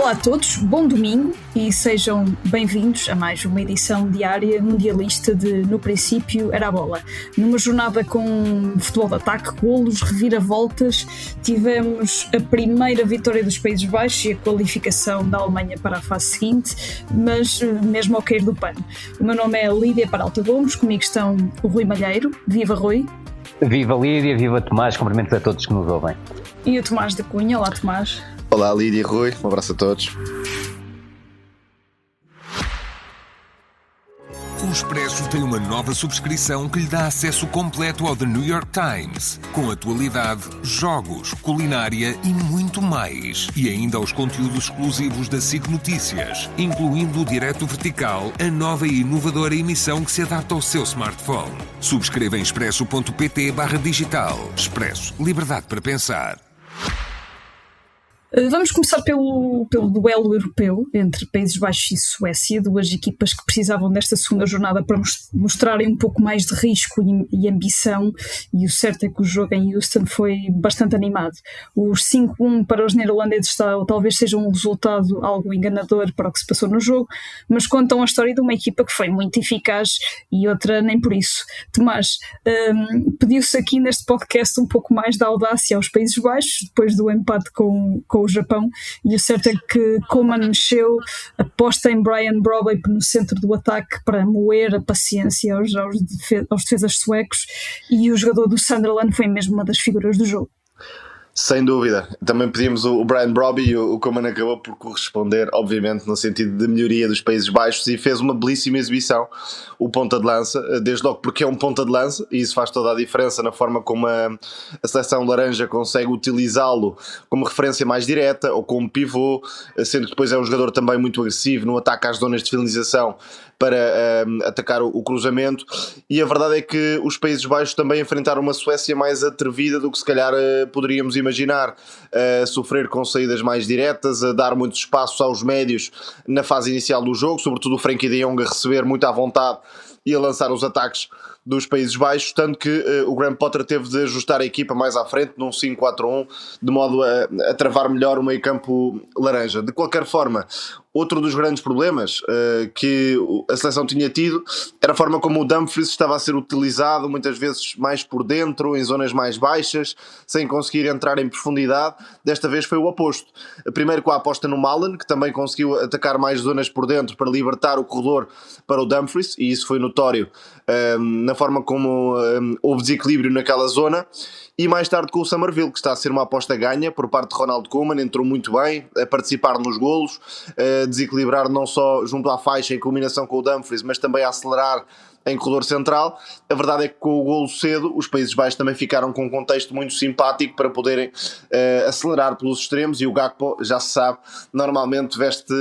Olá a todos, bom domingo e sejam bem-vindos a mais uma edição diária mundialista de No Princípio Era a Bola. Numa jornada com futebol de ataque, golos, reviravoltas, tivemos a primeira vitória dos Países Baixos e a qualificação da Alemanha para a fase seguinte, mas mesmo ao cair do pano. O meu nome é Lídia Paralta Gomes, comigo estão o Rui Malheiro. Viva Rui! Viva Lídia, viva Tomás, cumprimentos a todos que nos ouvem. E o Tomás da Cunha. Olá Tomás! Olá Lídia e Rui, um abraço a todos. O Expresso tem uma nova subscrição que lhe dá acesso completo ao The New York Times, com atualidade, jogos, culinária e muito mais. E ainda aos conteúdos exclusivos da SIC Notícias, incluindo o Direto Vertical, a nova e inovadora emissão que se adapta ao seu smartphone. Subscreva em expresso.pt/digital. Expresso. Liberdade para pensar. Vamos começar pelo duelo europeu entre Países Baixos e Suécia, duas equipas que precisavam desta segunda jornada para mostrarem um pouco mais de risco e ambição, e o certo é que o jogo em Houston foi bastante animado. Os 5-1 para os neerlandeses talvez seja um resultado algo enganador para o que se passou no jogo, mas contam a história de uma equipa que foi muito eficaz e outra nem por isso. Tomás, pediu-se aqui neste podcast um pouco mais de audácia aos Países Baixos, depois do empate com o Japão, e o certo é que Koeman mexeu, aposta em Brian Brobbey no centro do ataque para moer a paciência aos defesas suecos, e o jogador do Sunderland foi mesmo uma das figuras do jogo. Sem dúvida, também pedimos o Brian Brobbey e o Koeman acabou por corresponder, obviamente, no sentido de melhoria dos Países Baixos, e fez uma belíssima exibição, o ponta de lança, desde logo porque é um ponta de lança, e isso faz toda a diferença na forma como a seleção laranja consegue utilizá-lo como referência mais direta, ou como pivô, sendo que depois é um jogador também muito agressivo no ataque às zonas de finalização para atacar o cruzamento. E a verdade é que os Países Baixos também enfrentaram uma Suécia mais atrevida do que se calhar poderíamos imaginar, a sofrer com saídas mais diretas, a dar muitos espaços aos médios na fase inicial do jogo, sobretudo o Frenkie de Jong a receber muito à vontade e a lançar os ataques dos Países Baixos, tanto que o Graham Potter teve de ajustar a equipa mais à frente num 5-4-1, de modo a travar melhor o meio campo laranja. De qualquer forma, outro dos grandes problemas que a seleção tinha tido era a forma como o Dumfries estava a ser utilizado, muitas vezes mais por dentro, em zonas mais baixas, sem conseguir entrar em profundidade. Desta vez foi o oposto. Primeiro com a aposta no Malen, que também conseguiu atacar mais zonas por dentro para libertar o corredor para o Dumfries, e isso foi notório na forma como houve desequilíbrio naquela zona. E mais tarde com o Summerville, que está a ser uma aposta ganha por parte de Ronald Koeman, entrou muito bem a participar nos golos, a desequilibrar não só junto à faixa em combinação com o Dumfries, mas também a acelerar em corredor central. A verdade é que com o golo cedo os Países Baixos também ficaram com um contexto muito simpático para poderem acelerar pelos extremos, e o Gakpo, já se sabe, normalmente veste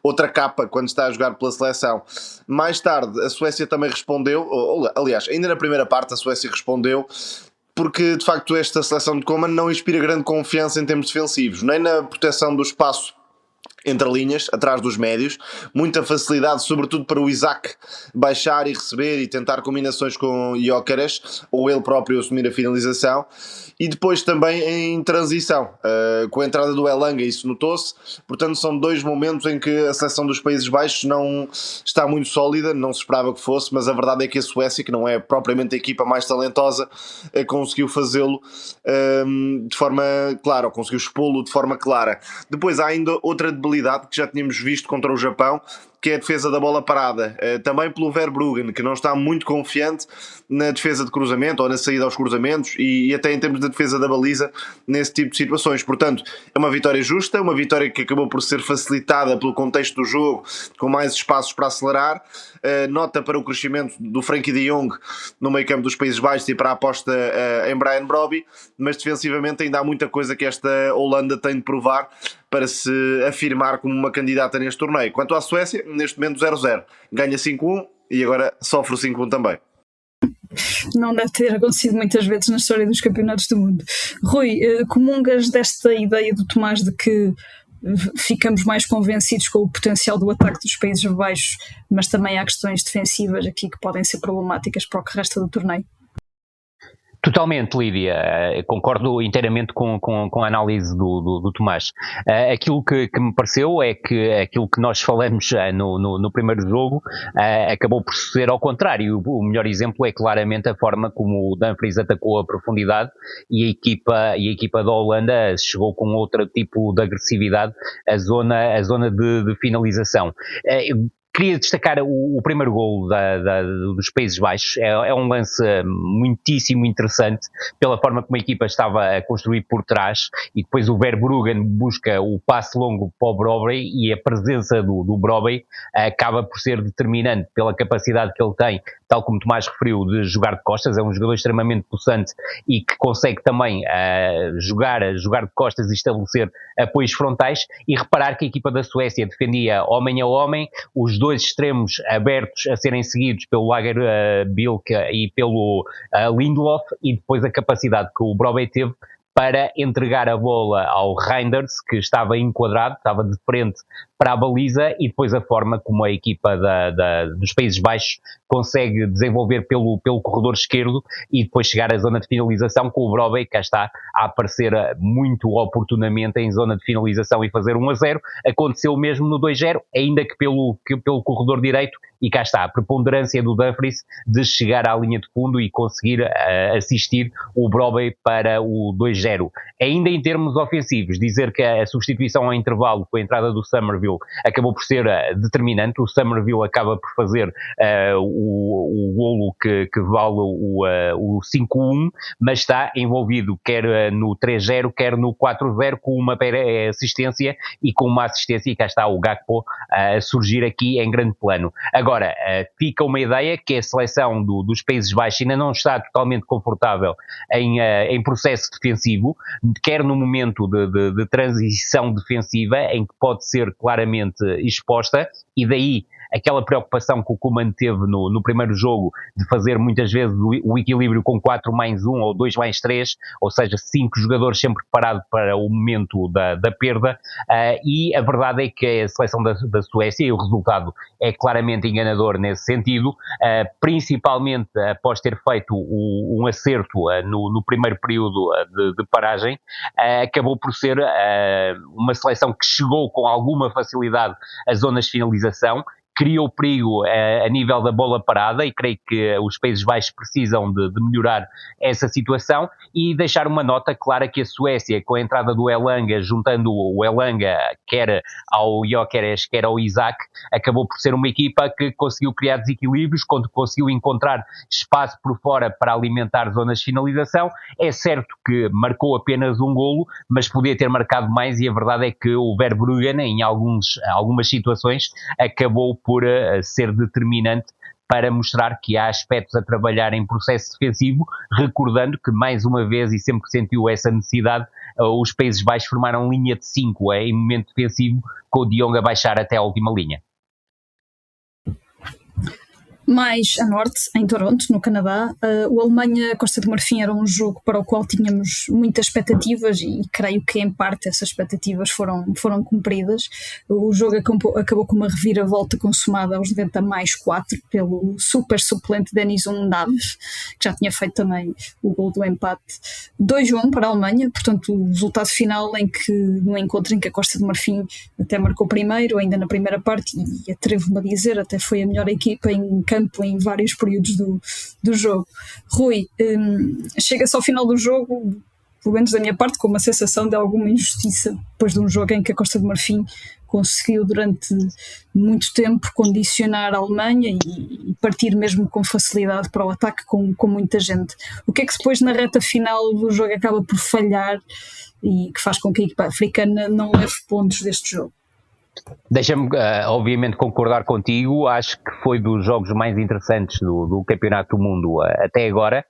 outra capa quando está a jogar pela seleção. Mais tarde a Suécia também respondeu, aliás, ainda na primeira parte a Suécia respondeu, porque de facto esta seleção de Koeman não inspira grande confiança em termos defensivos, nem na proteção do espaço entre linhas, atrás dos médios, muita facilidade, sobretudo para o Isaac baixar e receber e tentar combinações com Gyökeres, ou ele próprio assumir a finalização, e depois também em transição, com a entrada do Elanga, isso notou-se. Portanto são dois momentos em que a seleção dos Países Baixos não está muito sólida, não se esperava que fosse, mas a verdade é que a Suécia, que não é propriamente a equipa mais talentosa, conseguiu fazê-lo de forma clara, ou conseguiu expô-lo de forma clara. Depois há ainda outra debilidade que já tínhamos visto contra o Japão, que é a defesa da bola parada, também pelo Verbruggen, que não está muito confiante na defesa de cruzamento ou na saída aos cruzamentos, e até em termos de defesa da baliza nesse tipo de situações. Portanto, é uma vitória justa, uma vitória que acabou por ser facilitada pelo contexto do jogo, com mais espaços para acelerar. Nota para o crescimento do Frenkie de Jong no meio campo dos Países Baixos e para a aposta em Brian Brobbey, mas defensivamente ainda há muita coisa que esta Holanda tem de provar para se afirmar como uma candidata neste torneio. Quanto à Suécia, neste momento 0-0, ganha 5-1 e agora sofre o 5-1 também. Não deve ter acontecido muitas vezes na história dos campeonatos do mundo. Rui, comungas desta ideia do Tomás de que ficamos mais convencidos com o potencial do ataque dos Países Baixos, mas também há questões defensivas aqui que podem ser problemáticas para o que resta do torneio? Totalmente, Lídia. Concordo inteiramente com a análise do Tomás. Aquilo que me pareceu é que aquilo que nós falamos no primeiro jogo acabou por ser ao contrário. O melhor exemplo é claramente a forma como o Dumfries atacou a profundidade e a equipa da Holanda chegou com outro tipo de agressividade à zona de finalização. Queria destacar o primeiro golo dos Países Baixos. É um lance muitíssimo interessante pela forma como a equipa estava a construir por trás, e depois o Verbruggen busca o passe longo para o Brobbey, e a presença do Brobbey acaba por ser determinante pela capacidade que ele tem, tal como Tomás referiu, de jogar de costas. É um jogador extremamente possante e que consegue também jogar de costas e estabelecer apoios frontais. E reparar que a equipa da Suécia defendia homem a homem, os dois extremos abertos a serem seguidos pelo Lagerbielke e pelo Lindelof, e depois a capacidade que o Brobbey teve para entregar a bola ao Reinders, que estava enquadrado, estava de frente para a baliza, e depois a forma como a equipa dos Países Baixos consegue desenvolver pelo corredor esquerdo e depois chegar à zona de finalização, com o Brobbey, cá está, a aparecer muito oportunamente em zona de finalização e fazer 1-0. Aconteceu mesmo no 2-0, ainda que pelo corredor direito, e cá está a preponderância do Dumfries de chegar à linha de fundo e conseguir assistir o Brobbey para o 2-0. Ainda em termos ofensivos, dizer que a substituição ao intervalo com a entrada do Summerville acabou por ser determinante. O Summerville acaba por fazer o golo que vale o 5-1, mas está envolvido quer no 3-0, quer no 4-0, com uma assistência, e com uma assistência, e cá está o Gakpo a surgir aqui em grande plano. Agora, fica uma ideia que a seleção dos Países Baixos ainda não está totalmente confortável em processo defensivo, quer no momento de transição defensiva, em que pode ser claramente exposta, e daí aquela preocupação que o Koeman teve no primeiro jogo, de fazer muitas vezes o equilíbrio com 4+1 ou 2+3, ou seja, 5 jogadores sempre preparados para o momento da perda, e a verdade é que a seleção da Suécia, e o resultado é claramente enganador nesse sentido, principalmente após ter feito um acerto no primeiro período de paragem, acabou por ser uma seleção que chegou com alguma facilidade às zonas de finalização, criou perigo a nível da bola parada, e creio que os Países Baixos precisam de melhorar essa situação. E deixar uma nota clara que a Suécia, com a entrada do Elanga, juntando o Elanga quer ao Gyökeres, quer ao Isaac, acabou por ser uma equipa que conseguiu criar desequilíbrios, quando conseguiu encontrar espaço por fora para alimentar zonas de finalização. É certo que marcou apenas um golo, mas podia ter marcado mais, e a verdade é que o Verbruggen, em algumas situações, acabou por ser determinante para mostrar que há aspectos a trabalhar em processo defensivo, recordando que, mais uma vez, e sempre que sentiu essa necessidade, os Países Baixos formaram linha de 5 em momento defensivo, com o De Jong a baixar até a última linha. Mais a norte, em Toronto, no Canadá, o Alemanha-Costa de Marfim era um jogo para o qual tínhamos muitas expectativas, e creio que em parte essas expectativas foram cumpridas. O jogo acabou com uma reviravolta consumada aos 90+4 pelo super suplente Denis Undav, que já tinha feito também o gol do empate. 2-1 para a Alemanha, portanto o resultado final no encontro em que a Costa de Marfim até marcou primeiro, ainda na primeira parte, e atrevo-me a dizer, até foi a melhor equipa em campo em vários períodos do jogo. Rui, chega-se ao final do jogo, pelo menos da minha parte, com uma sensação de alguma injustiça, depois de um jogo em que a Costa de Marfim conseguiu durante muito tempo condicionar a Alemanha e partir mesmo com facilidade para o ataque com muita gente. O que é que depois na reta final do jogo acaba por falhar e que faz com que a equipa africana não leve pontos deste jogo? Deixa-me, obviamente, concordar contigo. Acho que foi dos jogos mais interessantes do Campeonato do Mundo até agora.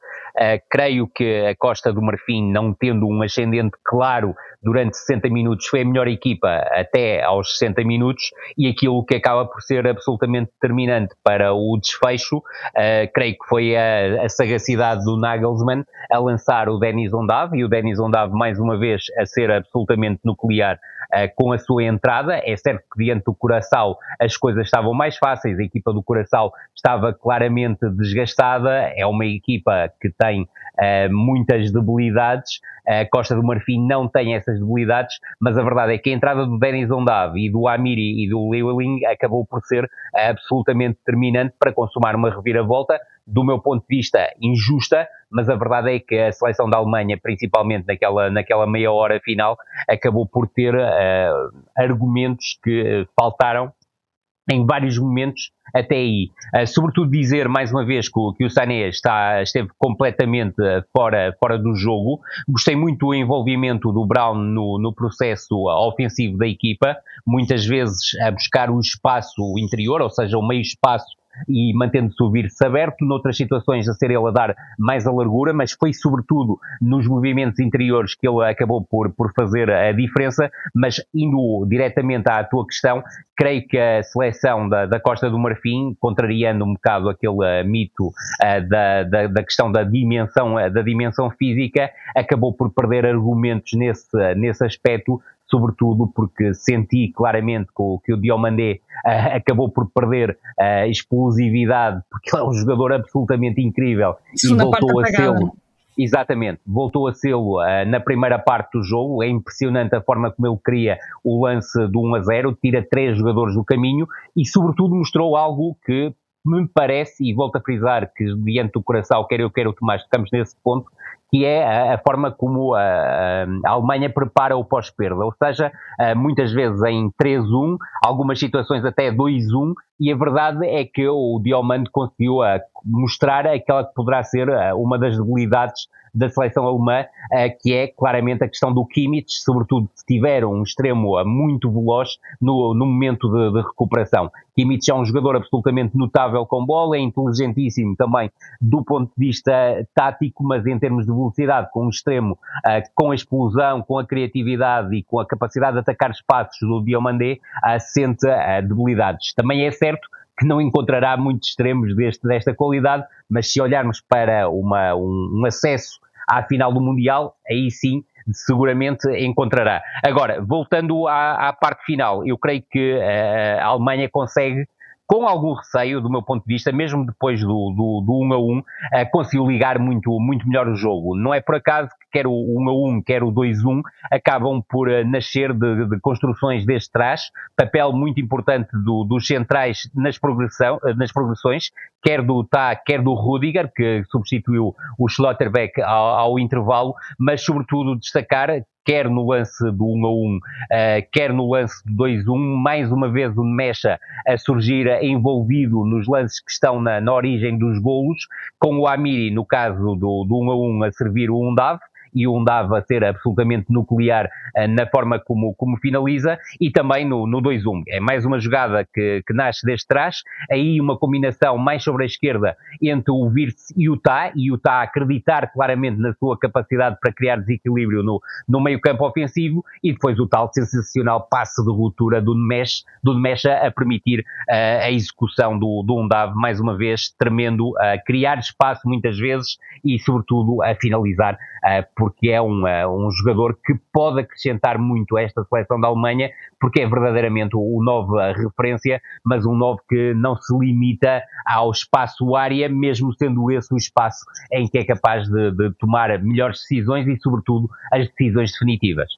Creio que a Costa do Marfim, não tendo um ascendente claro durante 60 minutos, foi a melhor equipa até aos 60 minutos, e aquilo que acaba por ser absolutamente determinante para o desfecho, creio que foi a sagacidade do Nagelsmann a lançar o Denis Undav, e o Denis Undav mais uma vez a ser absolutamente nuclear com a sua entrada. É certo que diante do Curaçao as coisas estavam mais fáceis, a equipa do Curaçao estava claramente desgastada, é uma equipa que tem muitas debilidades, a Costa do Marfim não tem essas debilidades, mas a verdade é que a entrada do Denis Ondav e do Amiri e do Llewellyn acabou por ser absolutamente determinante para consumar uma reviravolta, do meu ponto de vista injusta, mas a verdade é que a seleção da Alemanha, principalmente naquela meia hora final, acabou por ter argumentos que faltaram em vários momentos até aí. Sobretudo dizer, mais uma vez, que o Sané esteve completamente fora do jogo. Gostei muito do envolvimento do Brown no processo ofensivo da equipa, muitas vezes a buscar o espaço interior, ou seja, o meio espaço, e mantendo-se o vírus aberto, noutras situações a ser ele a dar mais a largura, mas foi sobretudo nos movimentos interiores que ele acabou por fazer a diferença. Mas indo diretamente à tua questão, creio que a seleção da Costa do Marfim, contrariando um bocado aquele mito da questão da dimensão física, acabou por perder argumentos nesse aspecto, sobretudo porque senti claramente que o Diomandé acabou por perder a explosividade, porque ele é um jogador absolutamente incrível e voltou a sê-lo. Exatamente, voltou a sê-lo na primeira parte do jogo. É impressionante a forma como ele cria o lance do 1-0, tira 3 jogadores do caminho e sobretudo mostrou algo que me parece, e volto a frisar que diante do Curaçao, quer eu quer o Tomás, estamos nesse ponto, que é a forma como a Alemanha prepara o pós-perda, ou seja, muitas vezes em 3-1, algumas situações até 2-1, e a verdade é que o Diomande conseguiu mostrar aquela que poderá ser uma das debilidades da seleção alemã, que é claramente a questão do Kimmich, sobretudo se tiver um extremo muito veloz no momento de recuperação. Kimmich é um jogador absolutamente notável com bola, é inteligentíssimo também do ponto de vista tático, mas em termos de velocidade, com um extremo, com a explosão, com a criatividade e com a capacidade de atacar espaços do Diomandé, sente debilidades. Também é certo que não encontrará muitos extremos desta qualidade, mas se olharmos para um acesso à final do Mundial, aí sim, seguramente encontrará. Agora, voltando à parte final, eu creio que a Alemanha consegue, com algum receio, do meu ponto de vista, mesmo depois do 1-1, conseguiu ligar muito, muito melhor o jogo. Não é por acaso que quer o 1-1, quer o 2-1, acabam por nascer de construções desde trás, papel muito importante dos centrais nas progressões, quer do Tah, quer do Rudiger, que substituiu o Schlotterbeck ao intervalo, mas sobretudo destacar, quer no lance do 1-1, quer no lance do 2-1, mais uma vez o Mecha a surgir envolvido nos lances que estão na origem dos golos, com o Amiri, no caso do 1-1, a servir o Undav, e o Undav a ser absolutamente nuclear na forma como finaliza, e também no 2-1. É mais uma jogada que nasce desde trás, aí uma combinação mais sobre a esquerda entre o Wirtz e o Tah a acreditar claramente na sua capacidade para criar desequilíbrio no meio campo ofensivo, e depois o tal sensacional passe de ruptura do Mecha a permitir a execução do Undav, mais uma vez tremendo, a criar espaço muitas vezes e sobretudo a finalizar, porque é um jogador que pode acrescentar muito a esta seleção da Alemanha, porque é verdadeiramente o 9 a referência, mas um 9 que não se limita ao espaço área, mesmo sendo esse o espaço em que é capaz de tomar melhores decisões e, sobretudo, as decisões definitivas.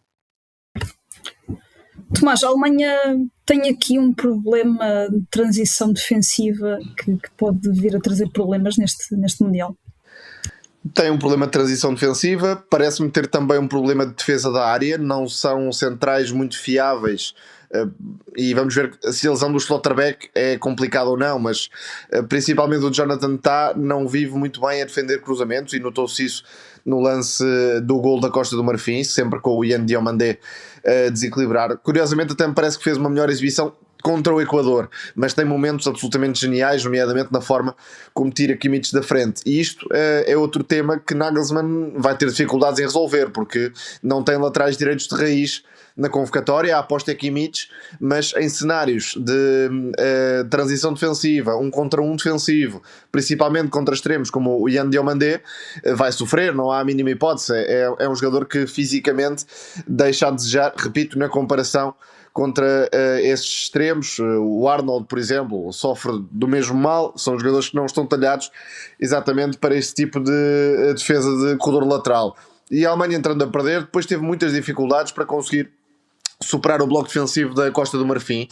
Tomás, a Alemanha tem aqui um problema de transição defensiva que pode vir a trazer problemas neste Mundial. Tem um problema de transição defensiva, parece-me ter também um problema de defesa da área, não são centrais muito fiáveis, e vamos ver se a lesão do Schlotterbeck é complicada ou não, mas principalmente o Jonathan Tah não vive muito bem a defender cruzamentos, e notou-se isso no lance do gol da Costa do Marfim, sempre com o Ian Diomandé a desequilibrar. Curiosamente até me parece que fez uma melhor exibição contra o Equador, mas tem momentos absolutamente geniais, nomeadamente na forma como tira Kimmich da frente. E isto é outro tema que Nagelsmann vai ter dificuldades em resolver, porque não tem laterais direitos de raiz na convocatória. A aposta é Kimmich, mas em cenários de transição defensiva, 1 contra 1 defensivo, principalmente contra extremos como o Yan Diomandé, vai sofrer, não há a mínima hipótese. É um jogador que fisicamente deixa a desejar, repito, na comparação contra esses extremos. O Arnold, por exemplo, sofre do mesmo mal. São jogadores que não estão talhados exatamente para esse tipo de defesa de corredor lateral. E a Alemanha, entrando a perder, depois teve muitas dificuldades para conseguir superar o bloco defensivo da Costa do Marfim.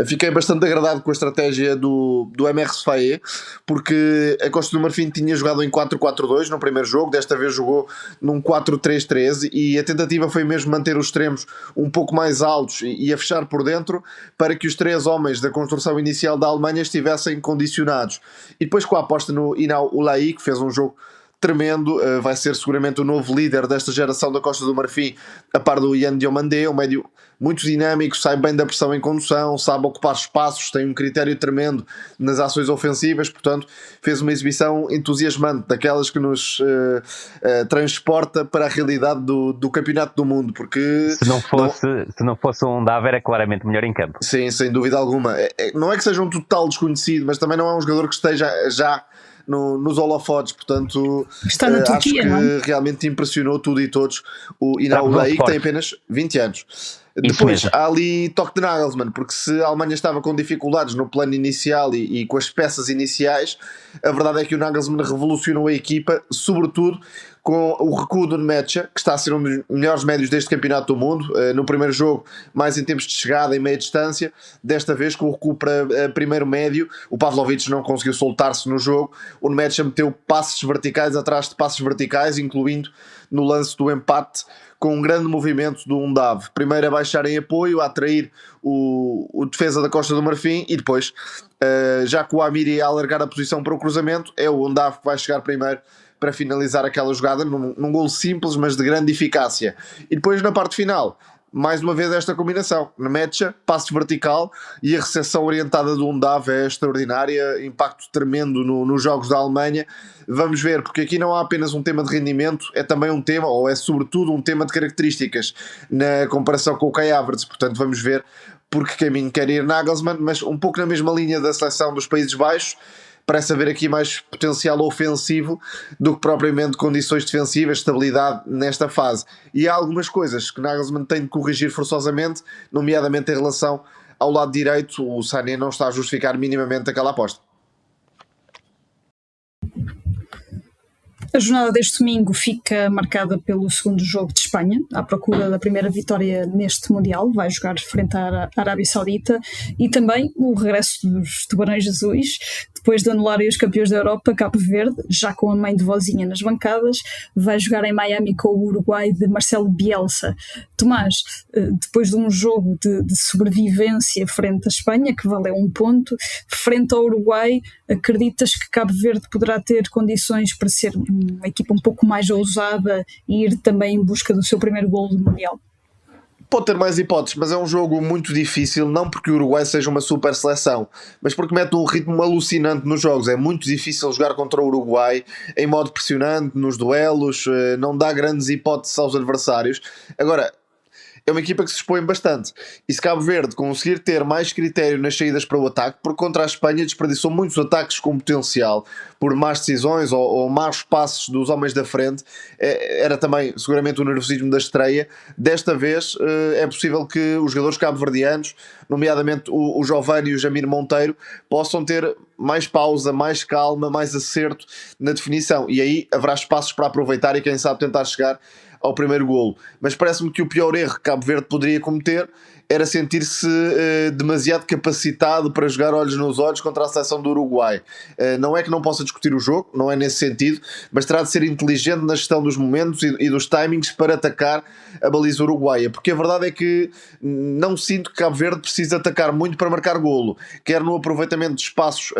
Fiquei bastante agradado com a estratégia do MR Faé, porque a Costa do Marfim tinha jogado em 4-4-2 no primeiro jogo, desta vez jogou num 4-3-3, e a tentativa foi mesmo manter os extremos um pouco mais altos e a fechar por dentro, para que os 3 homens da construção inicial da Alemanha estivessem condicionados. E depois, com a aposta no Inau Ulaí, que fez um jogo tremendo, vai ser seguramente o novo líder desta geração da Costa do Marfim, a par do Yan Diomandé, um médio muito dinâmico, sai bem da pressão em condução, sabe ocupar espaços, tem um critério tremendo nas ações ofensivas. Portanto, fez uma exibição entusiasmante, daquelas que nos transporta para a realidade do Campeonato do Mundo, porque se não fosse um Davi, era claramente melhor em campo. Sim, sem dúvida alguma. Não é que seja um total desconhecido, mas também não é um jogador que esteja já nos holofotes. Portanto, está na Turquia, acho que realmente impressionou tudo e todos o Inau Ulaí, que tem apenas 20 anos. Depois, há ali toque de Nagelsmann, porque se a Alemanha estava com dificuldades no plano inicial e com as peças iniciais, a verdade é que o Nagelsmann revolucionou a equipa, sobretudo com o recuo do Nmecha, que está a ser um dos melhores médios deste Campeonato do Mundo. No primeiro jogo, mais em tempos de chegada e meia distância, desta vez com o recuo para primeiro médio. O Pavlovic não conseguiu soltar-se no jogo, o Nmecha meteu passes verticais atrás de passes verticais, incluindo no lance do empate, com um grande movimento do Undav. Primeiro a baixar em apoio, a atrair o defesa da Costa do Marfim, e depois, já com o Amiri a alargar a posição para o cruzamento, é o Undav que vai chegar primeiro para finalizar aquela jogada num golo simples, mas de grande eficácia. E depois, na parte final, mais uma vez esta combinação, Nmecha, passe vertical, e a recepção orientada do Undav é extraordinária, impacto tremendo nos jogos da Alemanha. Vamos ver, porque aqui não há apenas um tema de rendimento, é também um tema, ou é sobretudo um tema de características na comparação com o Kai Havertz. Portanto, vamos ver por que caminho quer ir Nagelsmann, mas um pouco na mesma linha da seleção dos Países Baixos. Parece haver aqui mais potencial ofensivo do que propriamente condições defensivas, estabilidade nesta fase. E há algumas coisas que Nagelsmann tem de corrigir forçosamente, nomeadamente em relação ao lado direito. O Sané não está a justificar minimamente aquela aposta. A jornada deste domingo fica marcada pelo segundo jogo de Espanha, à procura da primeira vitória neste Mundial. Vai jogar frente à Arábia Saudita, e também o regresso dos Tubarões Azuis, depois de anularem os campeões da Europa, Cabo Verde, já com a mãe de vozinha nas bancadas. Vai jogar em Miami com o Uruguai de Marcelo Bielsa. Tomás, depois de um jogo de sobrevivência frente à Espanha, que valeu 1 ponto, frente ao Uruguai, acreditas que Cabo Verde poderá ter condições para ser uma equipa um pouco mais ousada e ir também em busca do seu primeiro golo do Mundial? Pode ter mais hipóteses, mas é um jogo muito difícil, não porque o Uruguai seja uma super seleção, mas porque mete um ritmo alucinante nos jogos. É muito difícil jogar contra o Uruguai em modo pressionante, nos duelos, não dá grandes hipóteses aos adversários. Agora, é uma equipa que se expõe bastante, e se Cabo Verde conseguir ter mais critério nas saídas para o ataque, porque contra a Espanha desperdiçou muitos ataques com potencial por más decisões ou maus passos dos homens da frente, era também seguramente o nervosismo da estreia. Desta vez é possível que os jogadores cabo-verdianos, nomeadamente o Giovani e o Jamir Monteiro, possam ter mais pausa, mais calma, mais acerto na definição, e aí haverá espaços para aproveitar e quem sabe tentar chegar ao primeiro golo. Mas parece-me que o pior erro que Cabo Verde poderia cometer era sentir-se demasiado capacitado para jogar olhos nos olhos contra a seleção do Uruguai. Não é que não possa discutir o jogo, não é nesse sentido, mas terá de ser inteligente na gestão dos momentos e dos timings para atacar a baliza uruguaia, porque a verdade é que não sinto que Cabo Verde precisa atacar muito para marcar golo, quer no aproveitamento de espaços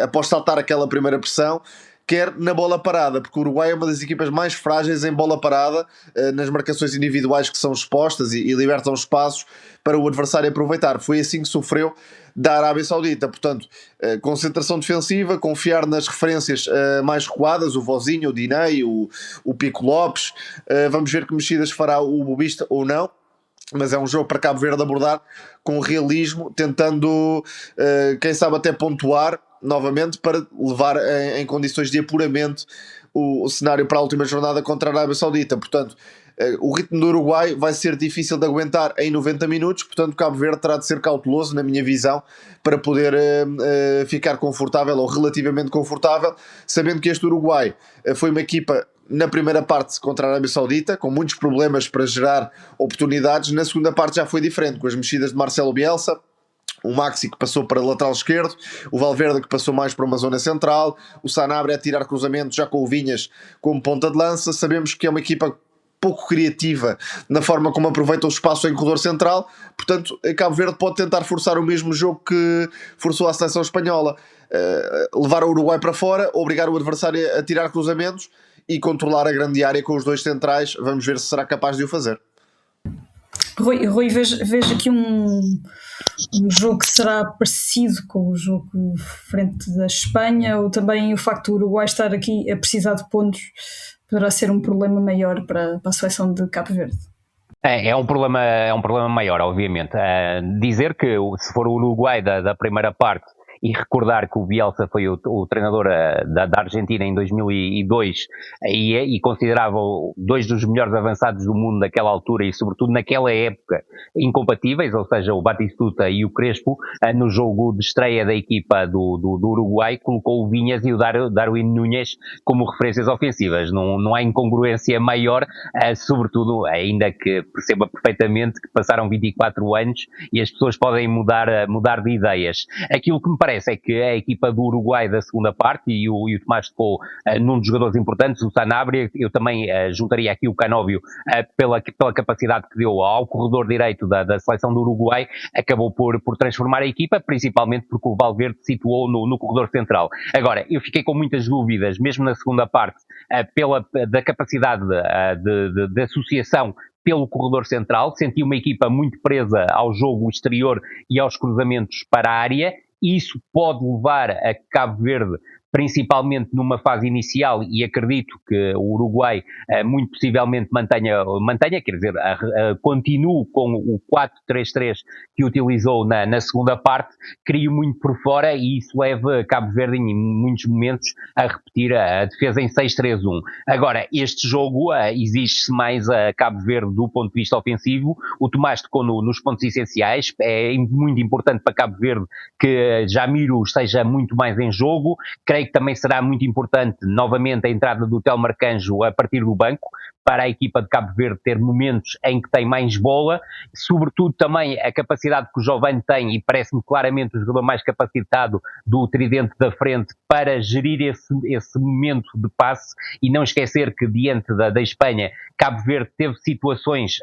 após saltar aquela primeira pressão, quer na bola parada, porque o Uruguai é uma das equipas mais frágeis em bola parada, nas marcações individuais que são expostas e libertam espaços para o adversário aproveitar. Foi assim que sofreu da Arábia Saudita. Portanto, concentração defensiva, confiar nas referências mais recuadas, o Vozinho, o Diney, o Pico Lopes. Vamos ver que mexidas fará o Bobista ou não, mas é um jogo para Cabo Verde abordar com realismo, tentando, quem sabe, até pontuar novamente para levar em condições de apuramento o cenário para a última jornada contra a Arábia Saudita. Portanto, o ritmo do Uruguai vai ser difícil de aguentar em 90 minutos, portanto Cabo Verde terá de ser cauteloso, na minha visão, para poder ficar confortável ou relativamente confortável, sabendo que este Uruguai foi uma equipa na primeira parte contra a Arábia Saudita, com muitos problemas para gerar oportunidades. Na segunda parte já foi diferente, com as mexidas de Marcelo Bielsa, o Maxi que passou para o lateral esquerdo, o Valverde que passou mais para uma zona central, o Sanabria a tirar cruzamentos já com o Vinhas como ponta de lança. Sabemos que é uma equipa pouco criativa na forma como aproveita o espaço em corredor central, portanto Cabo Verde pode tentar forçar o mesmo jogo que forçou a seleção espanhola, levar o Uruguai para fora, obrigar o adversário a tirar cruzamentos e controlar a grande área com os dois centrais. Vamos ver se será capaz de o fazer. Rui, vejo aqui um jogo que será parecido com o jogo frente da Espanha, ou também o facto do Uruguai estar aqui a precisar de pontos poderá ser um problema maior para a seleção de Cabo Verde? É um problema maior, obviamente. Dizer que se for o Uruguai da primeira parte, e recordar que o Bielsa foi o treinador da Argentina em 2002 e considerava dois dos melhores avançados do mundo naquela altura e sobretudo naquela época incompatíveis, ou seja, o Batistuta e o Crespo, no jogo de estreia da equipa do Uruguai colocou o Vinhas e o Darwin Núñez como referências ofensivas. Não há incongruência maior, sobretudo, ainda que perceba perfeitamente que passaram 24 anos e as pessoas podem mudar de ideias. Aquilo que me parece é que a equipa do Uruguai da segunda parte, e o Tomás tocou num dos jogadores importantes, o Sanabria, eu também juntaria aqui o Canóbio pela capacidade que deu ao corredor direito da seleção do Uruguai, acabou por transformar a equipa, principalmente porque o Valverde se situou no corredor central. Agora, eu fiquei com muitas dúvidas, mesmo na segunda parte, da capacidade de associação pelo corredor central. Senti uma equipa muito presa ao jogo exterior e aos cruzamentos para a área. Isso pode levar a Cabo Verde, principalmente numa fase inicial, e acredito que o Uruguai muito possivelmente mantenha, quer dizer, continue com o 4-3-3 que utilizou na segunda parte, crie muito por fora, e isso leva Cabo Verde em muitos momentos a repetir a defesa em 6-3-1. Agora, este jogo exige-se mais a Cabo Verde do ponto de vista ofensivo. O Tomás tocou nos pontos essenciais. É muito importante para Cabo Verde que Jamiro esteja muito mais em jogo. Creio que também será muito importante, novamente, a entrada do Telmo Arcanjo a partir do banco, para a equipa de Cabo Verde ter momentos em que tem mais bola, sobretudo também a capacidade que o Jovane tem, e parece-me claramente o jogador mais capacitado do tridente da frente para gerir esse momento de passe, e não esquecer que diante da Espanha, Cabo Verde teve situações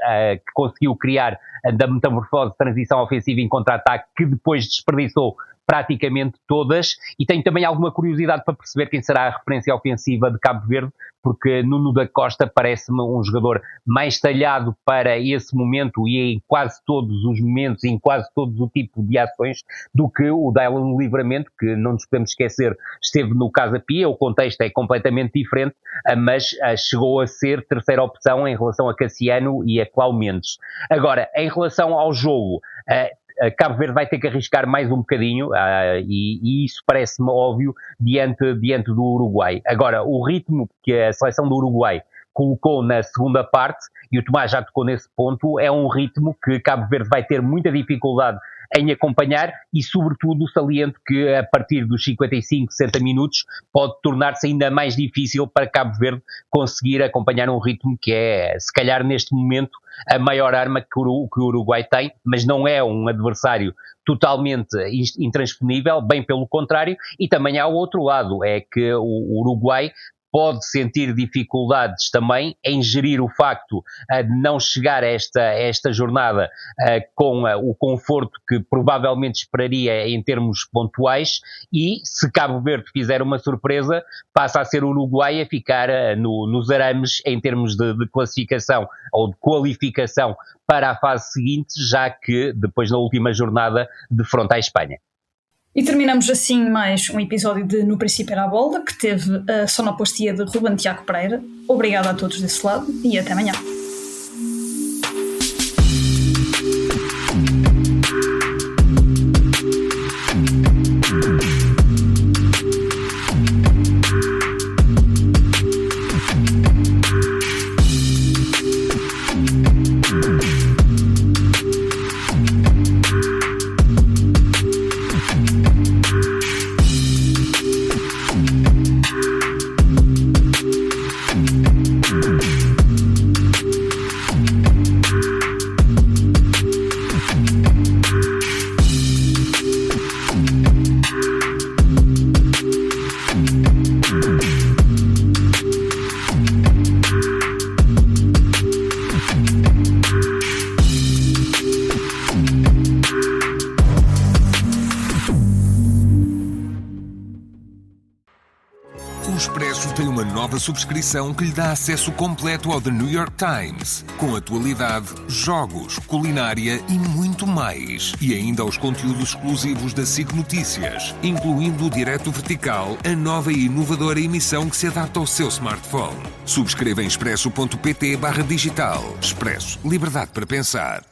que conseguiu criar da metamorfose de transição ofensiva em contra-ataque, que depois desperdiçou praticamente todas, e tenho também alguma curiosidade para perceber quem será a referência ofensiva de Cabo Verde, porque Nuno da Costa parece-me um jogador mais talhado para esse momento e em quase todos os momentos, em quase todo o tipo de ações, do que o Dylan Livramento, que não nos podemos esquecer, esteve no Casa Pia. O contexto é completamente diferente, mas chegou a ser terceira opção em relação a Cassiano e a Cláudio Mendes. Agora, em relação ao jogo, Cabo Verde vai ter que arriscar mais um bocadinho, e isso parece-me óbvio diante do Uruguai. Agora, o ritmo que a seleção do Uruguai colocou na segunda parte, e o Tomás já tocou nesse ponto, é um ritmo que Cabo Verde vai ter muita dificuldade em acompanhar, e sobretudo saliento que a partir dos 55, 60 minutos pode tornar-se ainda mais difícil para Cabo Verde conseguir acompanhar um ritmo que é, se calhar neste momento, a maior arma que o Uruguai tem, mas não é um adversário totalmente intransponível, bem pelo contrário. E também há o outro lado, é que o Uruguai pode sentir dificuldades também em gerir o facto de não chegar a esta jornada com o conforto que provavelmente esperaria em termos pontuais, e se Cabo Verde fizer uma surpresa, passa a ser o Uruguai a ficar nos arames em termos de classificação ou de qualificação para a fase seguinte, já que depois na última jornada defronta a Espanha. E terminamos assim mais um episódio de No Princípio Era a Bola, que teve a sonoplastia de Ruben Tiago Pereira. Obrigada a todos desse lado e até amanhã. Subscrição que lhe dá acesso completo ao The New York Times, com atualidade, jogos, culinária e muito mais. E ainda aos conteúdos exclusivos da SIC Notícias, incluindo o Direto Vertical, a nova e inovadora emissão que se adapta ao seu smartphone. Subscreva em expresso.pt/digital. Expresso. Liberdade para pensar.